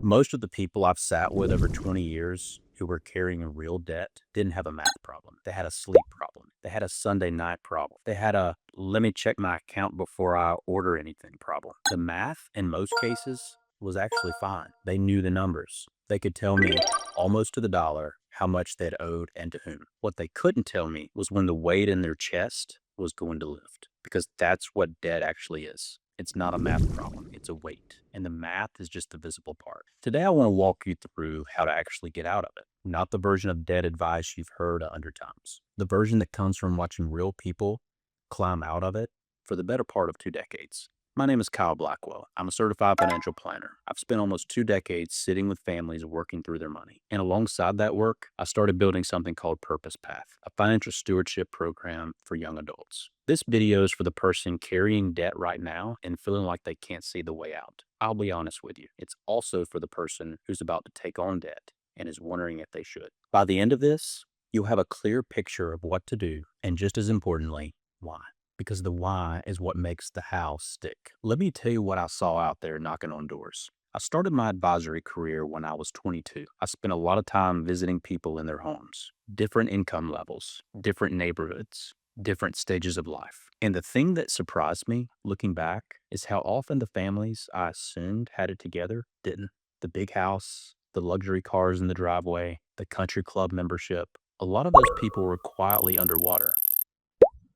Most of the people I've sat with over 20 years who were carrying a real debt didn't have a math problem. They had a sleep problem. They had a Sunday night problem. They had a let me check my account before I order anything problem. The math, in most cases, was actually fine. They knew the numbers. They could tell me almost to the dollar how much they'd owed and to whom. What they couldn't tell me was when the weight in their chest was going to lift, because that's what debt actually is. It's not a math problem, it's a weight. And the math is just the visible part. Today, I want to walk you through how to actually get out of it. Not the version of debt advice you've heard 100 times. The version that comes from watching real people climb out of it for the better part of 2 decades. My name is Kyle Blackwell. I'm a certified financial planner. I've spent almost 2 decades sitting with families working through their money. And alongside that work, I started building something called Purpose Path, a financial stewardship program for young adults. This video is for the person carrying debt right now and feeling like they can't see the way out. I'll be honest with you, it's also for the person who's about to take on debt and is wondering if they should. By the end of this, you'll have a clear picture of what to do, and just as importantly, why. Because the why is what makes the how stick. Let me tell you what I saw out there knocking on doors. I started my advisory career when I was 22. I spent a lot of time visiting people in their homes, different income levels, different neighborhoods, different stages of life. And the thing that surprised me, looking back, is how often the families I assumed had it together didn't. The big house, the luxury cars in the driveway, the country club membership, a lot of those people were quietly underwater.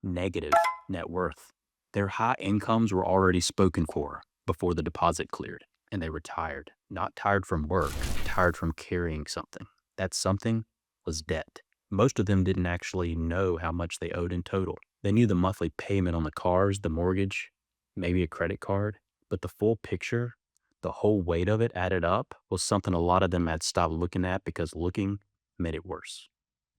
Negative net worth. Their high incomes were already spoken for before the deposit cleared, and they were tired. Not tired from work, tired from carrying something. That something was debt. Most of them didn't actually know how much they owed in total. They knew the monthly payment on the cars, the mortgage, maybe a credit card, but the full picture, the whole weight of it added up, was something a lot of them had stopped looking at because looking made it worse.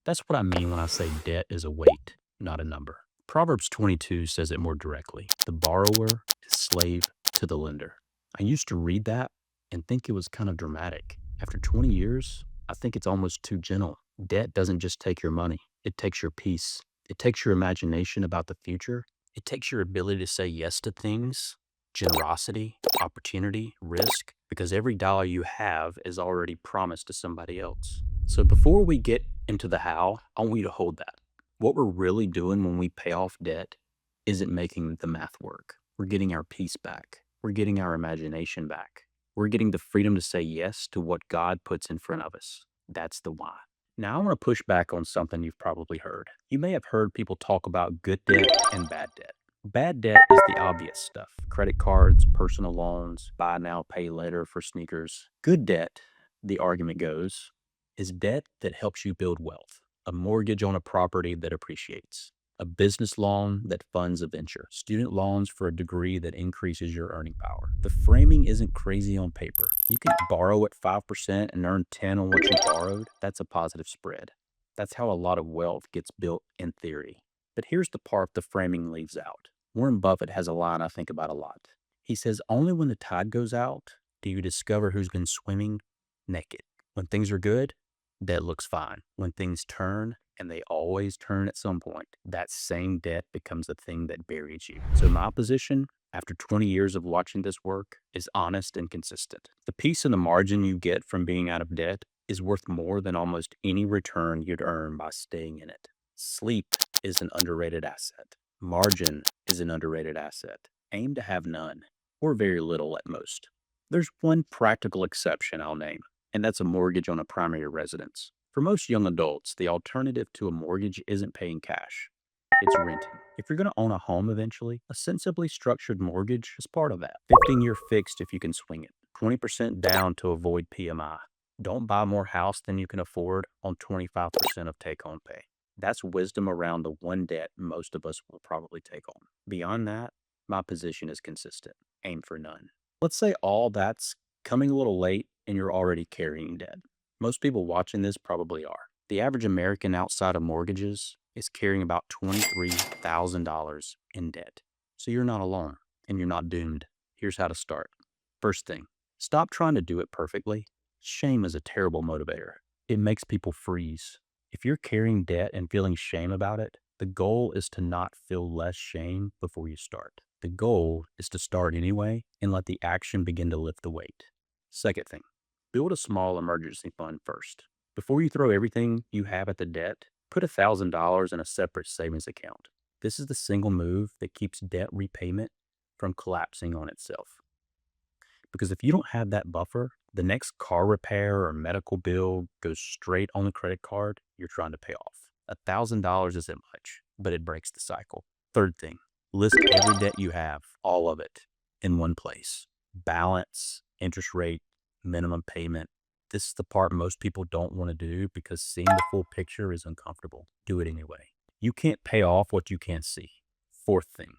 That's what I mean when I say debt is a weight, not a number. Proverbs 22 says it more directly. The borrower is slave to the lender. I used to read that and think it was kind of dramatic. After 20 years, I think it's almost too gentle. Debt doesn't just take your money, it takes your peace. It takes your imagination about the future. It takes your ability to say yes to things, generosity, opportunity, risk, because every dollar you have is already promised to somebody else. So before we get into the how, I want you to hold that. What we're really doing when we pay off debt isn't making the math work. We're getting our peace back. We're getting our imagination back. We're getting the freedom to say yes to what God puts in front of us. That's the why. Now, I want to push back on something you've probably heard. You may have heard people talk about good debt and bad debt. Bad debt is the obvious stuff: credit cards, personal loans, buy now, pay later for sneakers. Good debt, the argument goes, is debt that helps you build wealth, a mortgage on a property that appreciates, a business loan that funds a venture, student loans for a degree that increases your earning power. The framing isn't crazy on paper. You can borrow at 5% and earn 10 on what you borrowed. That's a positive spread. That's how a lot of wealth gets built in theory. But here's the part the framing leaves out. Warren Buffett has a line I think about a lot. He says, only when the tide goes out do you discover who's been swimming naked. When things are good, debt looks fine. When things turn, and they always turn at some point, that same debt becomes the thing that buries you. So my position, after 20 years of watching this work, is honest and consistent. The peace and the margin you get from being out of debt is worth more than almost any return you'd earn by staying in it. Sleep is an underrated asset. Margin is an underrated asset. Aim to have none, or very little at most. There's one practical exception I'll name, and that's a mortgage on a primary residence. For most young adults, the alternative to a mortgage isn't paying cash, it's renting. If you're going to own a home eventually, a sensibly structured mortgage is part of that. 15-year fixed if you can swing it, 20% down to avoid PMI. Don't buy more house than you can afford on 25% of take-home pay. That's wisdom around the one debt most of us will probably take on. Beyond that, my position is consistent. Aim for none. Let's say all that's coming a little late and you're already carrying debt. Most people watching this probably are. The average American outside of mortgages is carrying about $23,000 in debt. So you're not alone and you're not doomed. Here's how to start. First thing, stop trying to do it perfectly. Shame is a terrible motivator. It makes people freeze. If you're carrying debt and feeling shame about it, the goal is to not feel less shame before you start. The goal is to start anyway and let the action begin to lift the weight. Second thing, Build a small emergency fund first. Before you throw everything you have at the debt, put $1,000 in a separate savings account. This is the single move that keeps debt repayment from collapsing on itself. Because if you don't have that buffer, the next car repair or medical bill goes straight on the credit card you're trying to pay off. $1,000 isn't much, but it breaks the cycle. Third thing, list every debt you have, all of it, in one place. Balance, interest rate, minimum payment. This is the part most people don't want to do because seeing the full picture is uncomfortable. Do it anyway. You can't pay off what you can't see. Fourth thing,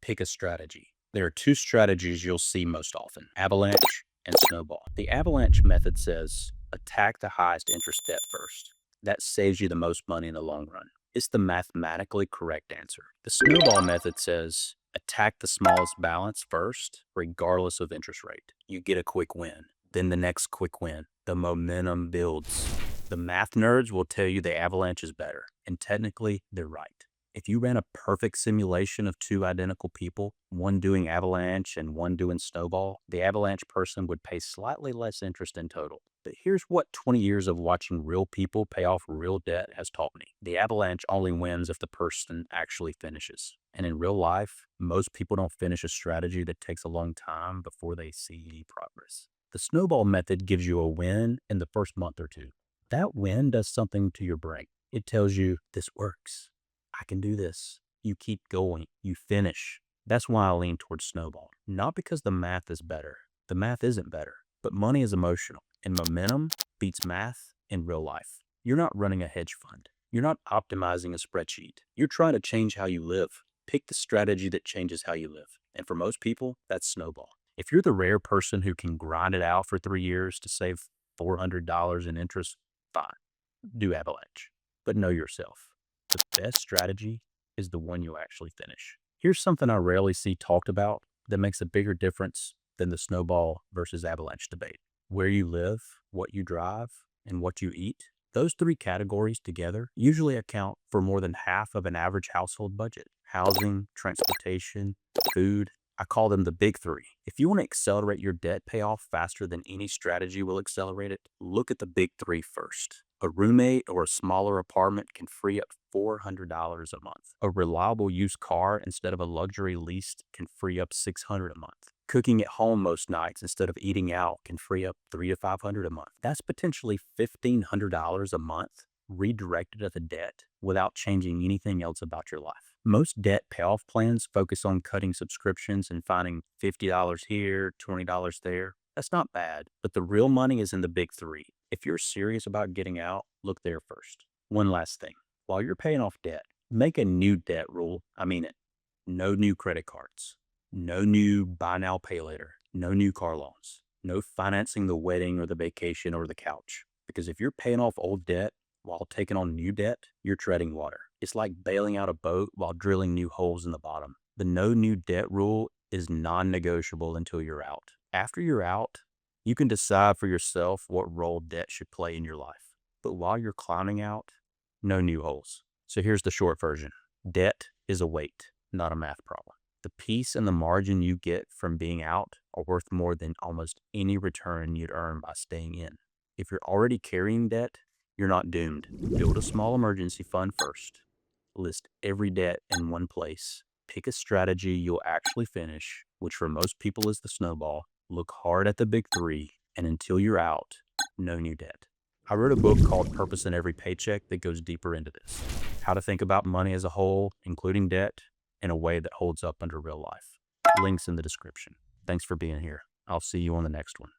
pick a strategy. There are two strategies you'll see most often, avalanche and snowball. The avalanche method says, attack the highest interest debt first. That saves you the most money in the long run. It's the mathematically correct answer. The snowball method says, attack the smallest balance first, regardless of interest rate. You get a quick win, then the next quick win. The momentum builds. The math nerds will tell you the avalanche is better, and technically, they're right. If you ran a perfect simulation of two identical people, one doing avalanche and one doing snowball, the avalanche person would pay slightly less interest in total. But here's what 20 years of watching real people pay off real debt has taught me. The avalanche only wins if the person actually finishes. And in real life, most people don't finish a strategy that takes a long time before they see any progress. The snowball method gives you a win in the first month or two. That win does something to your brain. It tells you this works. I can do this. You keep going. You finish. That's why I lean towards snowball. Not because the math is better. The math isn't better. But money is emotional. And momentum beats math in real life. You're not running a hedge fund. You're not optimizing a spreadsheet. You're trying to change how you live. Pick the strategy that changes how you live. And for most people, that's snowball. If you're the rare person who can grind it out for 3 years to save $400 in interest, fine. Do avalanche. But know yourself. The best strategy is the one you actually finish. Here's something I rarely see talked about that makes a bigger difference than the snowball versus avalanche debate. Where you live, what you drive, and what you eat. Those three categories together usually account for more than half of an average household budget. Housing, transportation, food. I call them the big three. If you want to accelerate your debt payoff faster than any strategy will accelerate it, look at the big three first. A roommate or a smaller apartment can free up $400 a month. A reliable used car instead of a luxury leased can free up $600 a month. Cooking at home most nights instead of eating out can free up $300 to $500 a month. That's potentially $1,500 a month redirected at the debt without changing anything else about your life. Most debt payoff plans focus on cutting subscriptions and finding $50 here, $20 there. That's not bad, but the real money is in the big three. If you're serious about getting out, look there first. One last thing. While you're paying off debt, make a new debt rule. I mean it. No new credit cards. No new buy now, pay later. No new car loans. No financing the wedding or the vacation or the couch. Because if you're paying off old debt while taking on new debt, you're treading water. It's like bailing out a boat while drilling new holes in the bottom. The no new debt rule is non-negotiable until you're out. After you're out, you can decide for yourself what role debt should play in your life. But while you're climbing out, no new holes. So here's the short version. Debt is a weight, not a math problem. The peace and the margin you get from being out are worth more than almost any return you'd earn by staying in. If you're already carrying debt, you're not doomed. Build a small emergency fund first. List every debt in one place. Pick a strategy you'll actually finish, which for most people is the snowball. Look hard at the big three, and until you're out, no new debt. I wrote a book called Purpose in Every Paycheck that goes deeper into this. How to think about money as a whole, including debt, in a way that holds up under real life. Links in the description. Thanks for being here. I'll see you on the next one.